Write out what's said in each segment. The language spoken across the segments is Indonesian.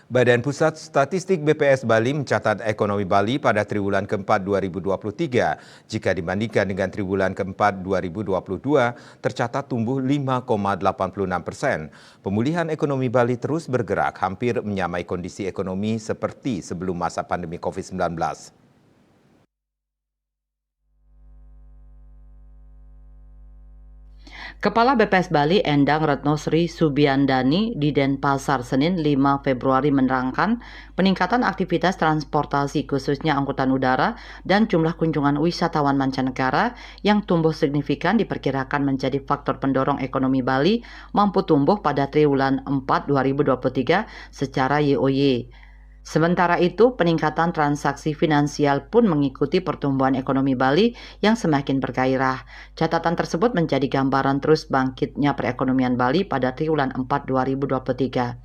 Badan Pusat Statistik BPS Bali mencatat ekonomi Bali pada triwulan keempat 2023 jika dibandingkan dengan triwulan keempat 2022 tercatat tumbuh 5,86%. Pemulihan ekonomi Bali terus bergerak hampir menyamai kondisi ekonomi seperti sebelum masa pandemi COVID-19. Kepala BPS Bali Endang Retno Sri Subiandani di Denpasar Senin 5 Februari menerangkan peningkatan aktivitas transportasi khususnya angkutan udara dan jumlah kunjungan wisatawan mancanegara yang tumbuh signifikan diperkirakan menjadi faktor pendorong ekonomi Bali mampu tumbuh pada triwulan 4 2023 secara YoY. Sementara itu, peningkatan transaksi finansial pun mengikuti pertumbuhan ekonomi Bali yang semakin bergairah. Catatan tersebut menjadi gambaran terus bangkitnya perekonomian Bali pada triwulan 4 2023.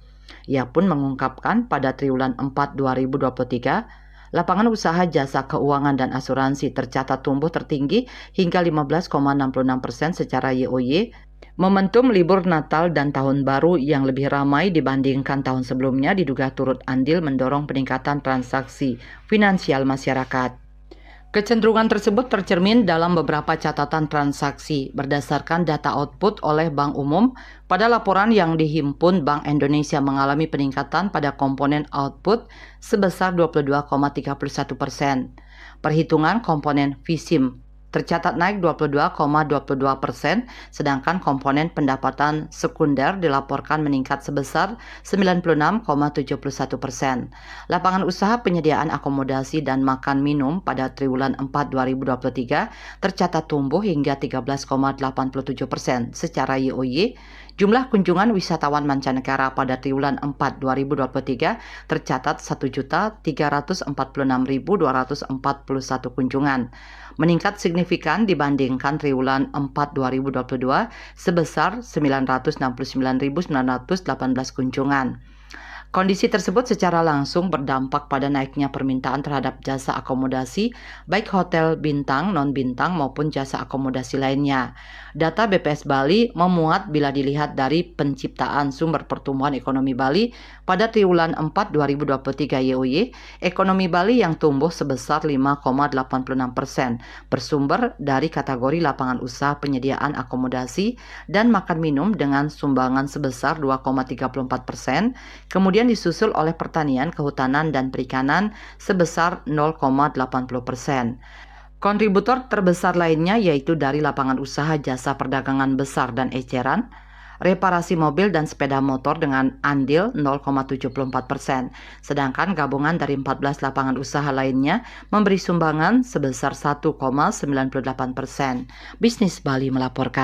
Ia pun mengungkapkan pada triwulan 4 2023, lapangan usaha jasa keuangan dan asuransi tercatat tumbuh tertinggi hingga 15,66% secara YoY. Momentum libur Natal dan Tahun Baru yang lebih ramai dibandingkan tahun sebelumnya diduga turut andil mendorong peningkatan transaksi finansial masyarakat. Kecenderungan tersebut tercermin dalam beberapa catatan transaksi berdasarkan data output oleh Bank Umum. Pada laporan yang dihimpun, Bank Indonesia mengalami peningkatan pada komponen output sebesar 22,31%. Perhitungan komponen VISIM tercatat naik 22,22%, sedangkan komponen pendapatan sekunder dilaporkan meningkat sebesar 96,71%. Lapangan usaha penyediaan akomodasi dan makan minum pada triwulan 4 2023 tercatat tumbuh hingga 13,87% secara YoY. Jumlah kunjungan wisatawan mancanegara pada triwulan 4 2023 tercatat 1.346.241 kunjungan, meningkat signifikan dibandingkan triwulan 4 2022 sebesar 969.918 kunjungan. Kondisi tersebut secara langsung berdampak pada naiknya permintaan terhadap jasa akomodasi, baik hotel bintang, non-bintang maupun jasa akomodasi lainnya. Data BPS Bali memuat bila dilihat dari penciptaan sumber pertumbuhan ekonomi Bali pada triwulan 4 2023 YoY, ekonomi Bali yang tumbuh sebesar 5,86% bersumber dari kategori lapangan usaha penyediaan akomodasi dan makan minum dengan sumbangan sebesar 2,34%, kemudian disusul oleh pertanian, kehutanan, dan perikanan sebesar 0,80%. Kontributor terbesar lainnya yaitu dari lapangan usaha jasa perdagangan besar dan eceran, reparasi mobil dan sepeda motor dengan andil 0,74%, sedangkan gabungan dari 14 lapangan usaha lainnya memberi sumbangan sebesar 1,98%. Bisnis Bali melaporkan.